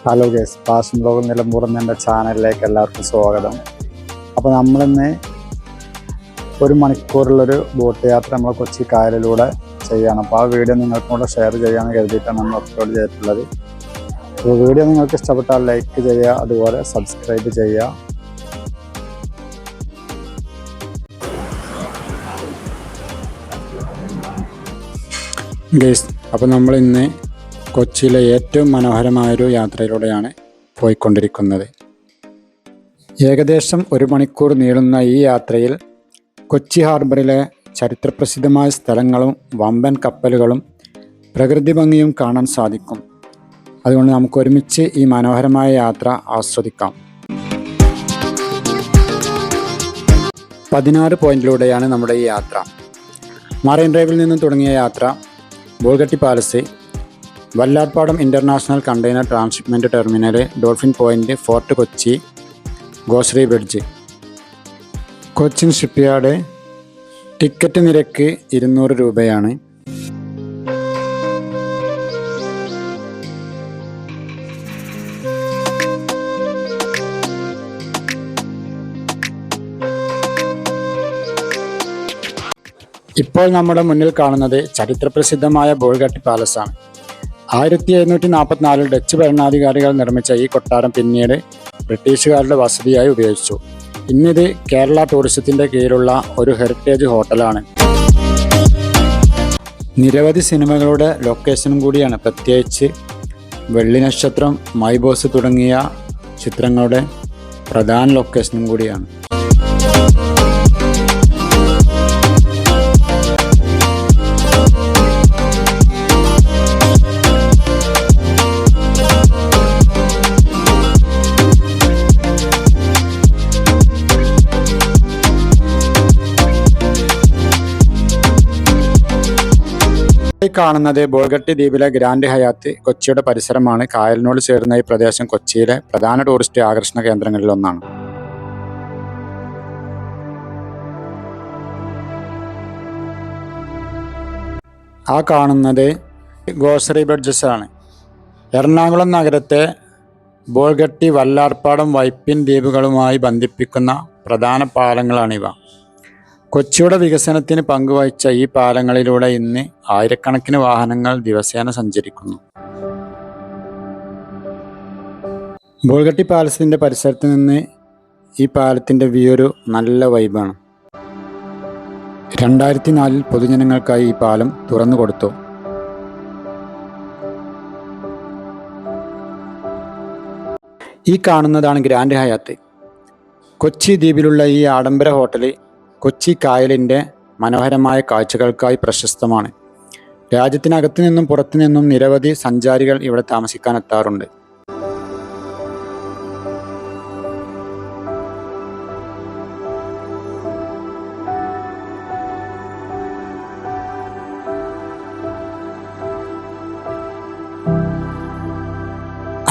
Hello guys, passion blog Nilambur എന്ന ചാനലിലേക്ക് എല്ലാവർക്കും സ്വാഗതം. അപ്പോൾ നമ്മളിന്ന് 1 മണിക്കൂറുള്ളൊരു ബോട്ട് യാത്ര നമ്മൾ കൊച്ചി കായലിലൂടെ ചെയ്യണം. അപ്പോൾ ആ വീഡിയോ നിങ്ങൾക്കും കൂടെ ഷെയർ ചെയ്യാമെന്ന് കരുതിയിട്ടാണ് നമ്മൾ അപ്ലോഡ് ചെയ്തിട്ടുള്ളത്. അപ്പോൾ വീഡിയോ നിങ്ങൾക്ക് ഇഷ്ടപ്പെട്ടാൽ ലൈക്ക് ചെയ്യുക, അതുപോലെ സബ്സ്ക്രൈബ് ചെയ്യുക. ഗൈസ്, അപ്പോൾ നമ്മൾ ഇന്ന് കൊച്ചിയിലെ ഏറ്റവും മനോഹരമായൊരു യാത്രയിലൂടെയാണ് പോയിക്കൊണ്ടിരിക്കുന്നത്. ഏകദേശം 1 മണിക്കൂർ നീളുന്ന ഈ യാത്രയിൽ കൊച്ചി ഹാർബറിലെ ചരിത്രപ്രസിദ്ധമായ സ്ഥലങ്ങളും വമ്പൻ കപ്പലുകളും പ്രകൃതി ഭംഗിയും കാണാൻ സാധിക്കും. അതുകൊണ്ട് നമുക്ക് ഒരുമിച്ച് ഈ മനോഹരമായ യാത്ര ആസ്വദിക്കാം. 16 പോയിന്റിലൂടെയാണ് നമ്മുടെ ഈ യാത്ര. മറൈൻ ഡ്രൈവിൽ നിന്നും തുടങ്ങിയ യാത്ര Bolgatty palace, Vallarpadam international container transshipment terminal, dolphin point, fort Kochi, Goshree bridge. Cochin shipyard. Ticket നിരക്ക് 200 രൂപയാണ്. ഇപ്പോൾ നമ്മുടെ മുന്നിൽ കാണുന്നത് ചരിത്രപ്രസിദ്ധമായ ബോൾഗട്ടി പാലസാണ്. 1744 ഡച്ച് ഭരണാധികാരികൾ നിർമ്മിച്ച ഈ കൊട്ടാരം പിന്നീട് ബ്രിട്ടീഷുകാരുടെ വസതിയായി ഉപയോഗിച്ചു. ഇന്നിത് കേരള ടൂറിസത്തിൻ്റെ കീഴിലുള്ള ഒരു ഹെറിറ്റേജ് ഹോട്ടലാണ്. നിരവധി സിനിമകളുടെ ലൊക്കേഷനും കൂടിയാണ്. പ്രത്യേകിച്ച് വെള്ളി നക്ഷത്രം, മൈ ബോസ് തുടങ്ങിയ ചിത്രങ്ങളുടെ പ്രധാന ലൊക്കേഷനും കൂടിയാണ്. കാണുന്നത് ബോൾഗട്ടി ദ്വീപിലെ ഗ്രാൻഡ് ഹയാത്ത് കൊച്ചിയുടെ പരിസരമാണ്. കായലിനോട് ചേർന്ന ഈ പ്രദേശം കൊച്ചിയിലെ പ്രധാന ടൂറിസ്റ്റ് ആകർഷണ കേന്ദ്രങ്ങളിലൊന്നാണ്. ആ കാണുന്നത് ഗോശ്രീ ബ്രിഡ്ജസ് ആണ്. എറണാകുളം നഗരത്തെ ബോൾഗട്ടി, വല്ലാർപാടം, വൈപ്പിൻ ദ്വീപുകളുമായി ബന്ധിപ്പിക്കുന്ന പ്രധാന പാലങ്ങളാണിവ. കൊച്ചിയുടെ വികസനത്തിന് പങ്കുവഹിച്ച ഈ പാലങ്ങളിലൂടെ ഇന്ന് ആയിരക്കണക്കിന് വാഹനങ്ങൾ ദിവസേന സഞ്ചരിക്കുന്നു. ബോൾഗട്ടി പാലസിൻ്റെ പരിസരത്ത് നിന്ന് ഈ പാലത്തിൻ്റെ വ്യൂ ഒരു നല്ല വൈബാണ്. 2004 പൊതുജനങ്ങൾക്കായി ഈ പാലം തുറന്നു കൊടുത്തു. ഈ കാണുന്നതാണ് ഗ്രാൻഡ് ഹയാത്ത്. കൊച്ചി ദ്വീപിലുള്ള ഈ ആഡംബര ഹോട്ടൽ കൊച്ചി കായലിൻ്റെ മനോഹരമായ കാഴ്ചകൾക്കായി പ്രശസ്തമാണ്. രാജ്യത്തിനകത്തു നിന്നും പുറത്തു നിന്നും നിരവധി സഞ്ചാരികൾ ഇവിടെ താമസിക്കാനെത്താറുണ്ട്.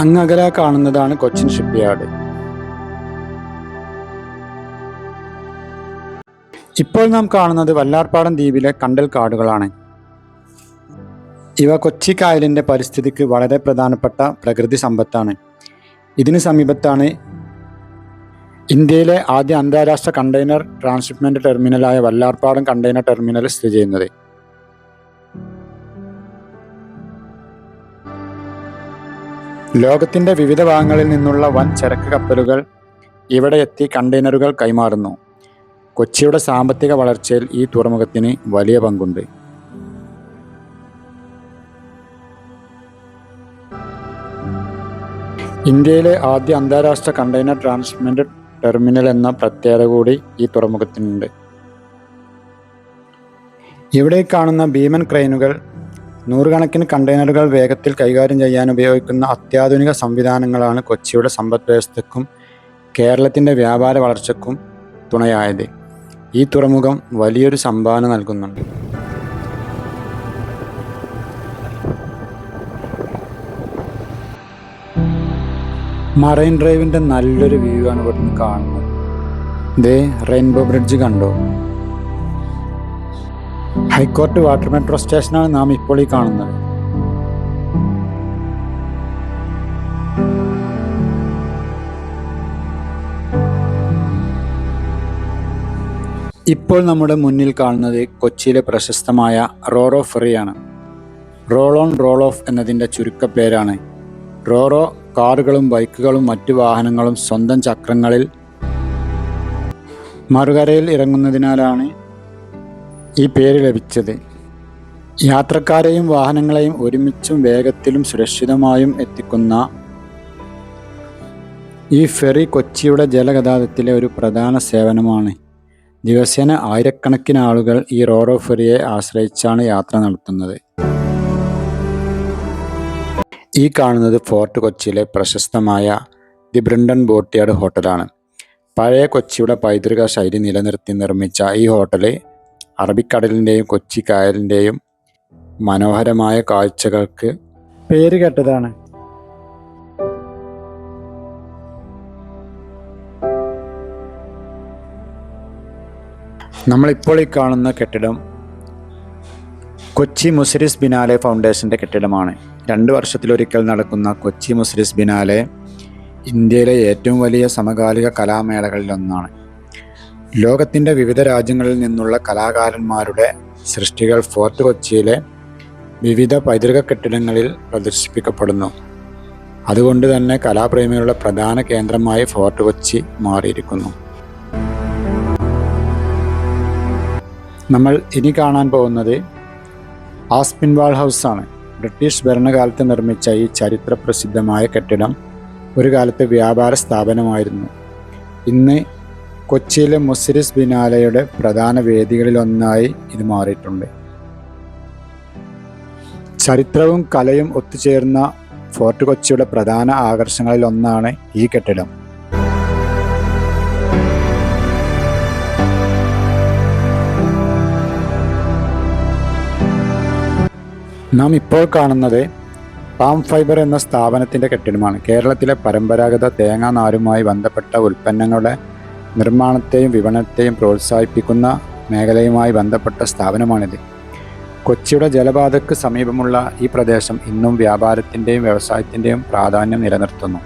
അങ്ങകലെ കാണുന്നതാണ് കൊച്ചിൻ ഷിപ്പ്യാർഡ്. ഇപ്പോൾ നാം കാണുന്നത് വല്ലാർപാടം ദ്വീപിലെ കണ്ടൽ കാടുകളാണ്. ഇവ കൊച്ചി കായലിൻ്റെ പരിസ്ഥിതിക്ക് വളരെ പ്രധാനപ്പെട്ട പ്രകൃതി സമ്പത്താണ്. ഇതിന് സമീപത്താണ് ഇന്ത്യയിലെ ആദ്യ അന്താരാഷ്ട്ര കണ്ടെയ്നർ ട്രാൻസ്ഷിപ്മെൻറ്റ് ടെർമിനലായ വല്ലാർപാടം കണ്ടെയ്നർ ടെർമിനൽ സ്ഥിതി ചെയ്യുന്നത്. ലോകത്തിൻ്റെ വിവിധ ഭാഗങ്ങളിൽ നിന്നുള്ള വൻ ചരക്ക് കപ്പലുകൾ ഇവിടെ എത്തി കണ്ടെയ്നറുകൾ കൈമാറുന്നു. കൊച്ചിയുടെ സാമ്പത്തിക വളർച്ചയിൽ ഈ തുറമുഖത്തിന് വലിയ പങ്കുണ്ട്. ഇന്ത്യയിലെ ആദ്യ അന്താരാഷ്ട്ര കണ്ടെയ്നർ ട്രാൻസ്ഷിപ്മെൻറ്റ് ടെർമിനൽ എന്ന പ്രത്യേകത കൂടി ഈ തുറമുഖത്തിനുണ്ട്. ഇവിടെ കാണുന്ന ഭീമൻ ക്രെയിനുകൾ നൂറുകണക്കിന് കണ്ടെയ്നറുകൾ വേഗത്തിൽ കൈകാര്യം ചെയ്യാൻ ഉപയോഗിക്കുന്ന അത്യാധുനിക സംവിധാനങ്ങളാണ് കൊച്ചിയുടെ സമ്പദ് വ്യവസ്ഥയ്ക്കും കേരളത്തിൻ്റെ വ്യാപാര വളർച്ചയ്ക്കും തുണയായത്. ഈ തുറമുഖം വലിയൊരു സംഭാവന നൽകുന്നുണ്ട്. മറൈൻ ഡ്രൈവിൻ്റെ നല്ലൊരു വ്യൂ ആണ് ഇവിടുന്ന് കാണുന്നത്. ദേ റെയിൻബോ ബ്രിഡ്ജ് കണ്ടോ? ഹൈക്കോർട്ട് വാട്ടർ മെട്രോ സ്റ്റേഷനാണ് നാം ഇപ്പോൾ ഈ കാണുന്നത്. ഇപ്പോൾ നമ്മുടെ മുന്നിൽ കാണുന്നത് കൊച്ചിയിലെ പ്രശസ്തമായ Roro ഫെറിയാണ്. Roll on role of എന്നതിൻ്റെ ചുരുക്കപ്പേരാണ്. റോറോ കാറുകളും ബൈക്കുകളും മറ്റു വാഹനങ്ങളും സ്വന്തം ചക്രങ്ങളിൽ മറുകരയിൽ ഇറങ്ങുന്നതിനാലാണ് ഈ പേര് ലഭിച്ചത്. യാത്രക്കാരെയും വാഹനങ്ങളെയും ഒരുമിച്ചും വേഗത്തിലും സുരക്ഷിതമായും എത്തിക്കുന്ന ഈ ഫെറി കൊച്ചിയുടെ ജലഗതാഗതത്തിലെ ഒരു പ്രധാന സേവനമാണ്. ദിവസേന ആയിരക്കണക്കിന് ആളുകൾ ഈ റോറോ ഫെറിയെ ആശ്രയിച്ചാണ് യാത്ര നടത്തുന്നത്. ഈ കാണുന്നത് ഫോർട്ട് കൊച്ചിയിലെ പ്രശസ്തമായ ദി ബ്രിണ്ടൻ ബോട്ട്യാർഡ് ഹോട്ടലാണ്. പഴയ കൊച്ചിയുടെ പൈതൃക ശൈലി നിലനിർത്തി നിർമ്മിച്ച ഈ ഹോട്ടൽ അറബിക്കടലിൻ്റെയും കൊച്ചി കായലിൻ്റെയും മനോഹരമായ കാഴ്ചകൾക്ക് പേരുകേട്ടതാണ്. നമ്മളിപ്പോൾ ഈ കാണുന്ന കെട്ടിടം കൊച്ചി മുസിരിസ് ബിനാലെ ഫൗണ്ടേഷൻ്റെ കെട്ടിടമാണ്. 2 വർഷത്തിലൊരിക്കൽ നടക്കുന്ന കൊച്ചി മുസിരിസ് ബിനാലെ ഇന്ത്യയിലെ ഏറ്റവും വലിയ സമകാലിക കലാമേളകളിലൊന്നാണ്. ലോകത്തിൻ്റെ വിവിധ രാജ്യങ്ങളിൽ നിന്നുള്ള കലാകാരന്മാരുടെ സൃഷ്ടികൾ ഫോർട്ട് കൊച്ചിയിലെ വിവിധ പൈതൃക കെട്ടിടങ്ങളിൽ പ്രദർശിപ്പിക്കപ്പെടുന്നു. അതുകൊണ്ട് തന്നെ കലാപ്രേമികളുടെ പ്രധാന കേന്ദ്രമായി ഫോർട്ട് കൊച്ചി മാറിയിരിക്കുന്നു. നമ്മൾ ഇനി കാണാൻ പോകുന്നത് ആസ്പിൻവാൾ ഹൗസാണ്. ബ്രിട്ടീഷ് ഭരണകാലത്ത് നിർമ്മിച്ച ഈ ചരിത്ര പ്രസിദ്ധമായ കെട്ടിടം ഒരു കാലത്ത് വ്യാപാര സ്ഥാപനമായിരുന്നു. ഇന്ന് കൊച്ചിയിലെ മുസിരിസ് ബിനാലെയുടെ പ്രധാന വേദികളിലൊന്നായി ഇത് മാറിയിട്ടുണ്ട്. ചരിത്രവും കലയും ഒത്തുചേർന്ന ഫോർട്ട് കൊച്ചിയുടെ പ്രധാന ആകർഷണങ്ങളിലൊന്നാണ് ഈ കെട്ടിടം. നാം ഇപ്പോൾ കാണുന്നത് പാം ഫൈബർ എന്ന സ്ഥാപനത്തിൻ്റെ കെട്ടിടമാണ്. കേരളത്തിലെ പരമ്പരാഗത തേങ്ങാ നാരുമായി ബന്ധപ്പെട്ട ഉൽപ്പന്നങ്ങളുടെ നിർമ്മാണത്തെയും വിപണനത്തെയും പ്രോത്സാഹിപ്പിക്കുന്ന മേഖലയുമായി ബന്ധപ്പെട്ട സ്ഥാപനമാണിത്. കൊച്ചിയുടെ ജലപാതയ്ക്ക് സമീപമുള്ള ഈ പ്രദേശം ഇന്നും വ്യാപാരത്തിൻ്റെയും വ്യവസായത്തിൻ്റെയും പ്രാധാന്യം നിലനിർത്തുന്നു.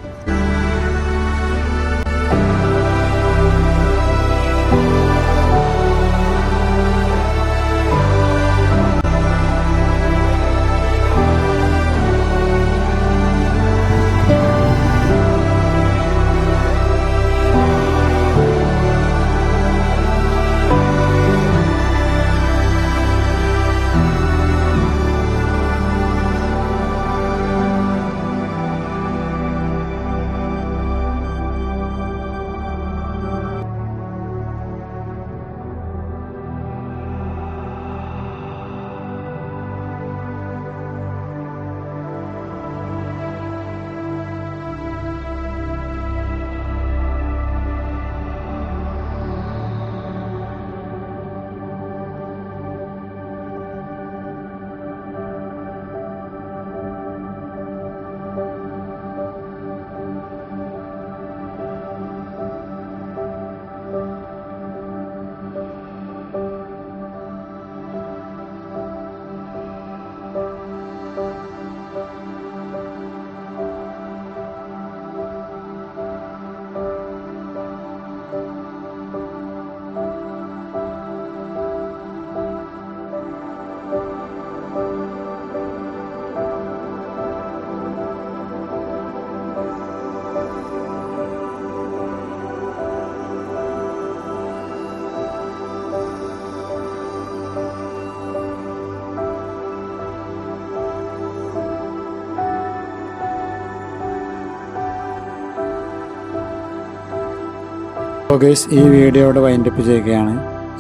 ഗൈസ്, ഈ വീഡിയോയുടെ വൈൻഡപ്പ് ചെയ്യുകയാണ്.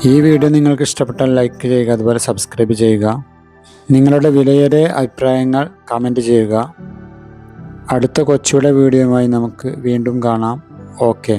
ഈ വീഡിയോ നിങ്ങൾക്ക് ഇഷ്ടപ്പെട്ടാൽ ലൈക്ക് ചെയ്യുക, അതുപോലെ സബ്സ്ക്രൈബ് ചെയ്യുക. നിങ്ങളുടെ വിലയേറിയ അഭിപ്രായങ്ങൾ കമൻറ്റ് ചെയ്യുക. അടുത്ത കൊച്ചിയുടെ വീഡിയോയുമായി നമുക്ക് വീണ്ടും കാണാം. ഓക്കെ.